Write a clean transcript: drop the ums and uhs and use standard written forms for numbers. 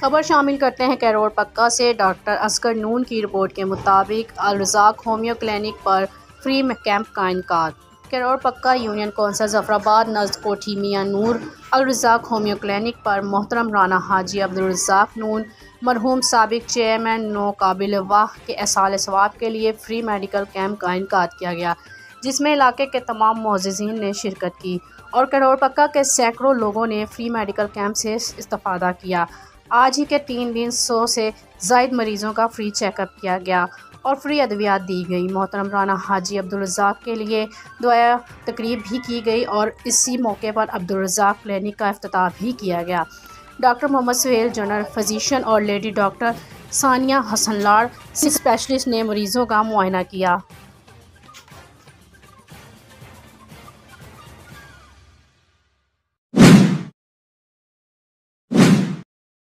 खबर शामिल करते हैं कैरोल पक्का से। डॉक्टर असगर नून की रिपोर्ट के मुताबिक अल रज़ाक होम्यो क्लिनिक पर फ्री कैंप का इनकार। कैरोल पक्का यूनियन कौंसिल जफराबाद नज़द कोठी मियां नूर अल रज़ाक होम्यो क्लिनिक पर मोहतरम राना हाजी अब्दुल रज़ाक नून मरहूम साबिक चेयरमैन नो काबिल वाह के एहसाल सवाब के लिए फ्री मेडिकल कैंप का इनकार किया गया, जिसमें इलाके के तमाम मोअज़्ज़िज़ीन ने शिरकत की और कैरोल पक्का के सैकड़ों लोगों ने फ्री मेडिकल कैंप से इस्तेफ़ादा किया। आज ही के 3 दिन 100 से ज़ायद मरीज़ों का फ्री चेकअप किया गया और फ्री अद्वियात दी गई। मोहतरम राना हाजी अब्दुल रज़ाक के लिए दुआ तकरीब भी की गई और इसी मौके पर अब्दुल रज़ाक क्लिनिक का इफ्तिताह भी किया गया। Doctor Mohammed Suhail general physician और लेडी डॉक्टर सानिया हसन लाड़ स्पेशलिस्ट ने मरीज़ों का मुआयना किया।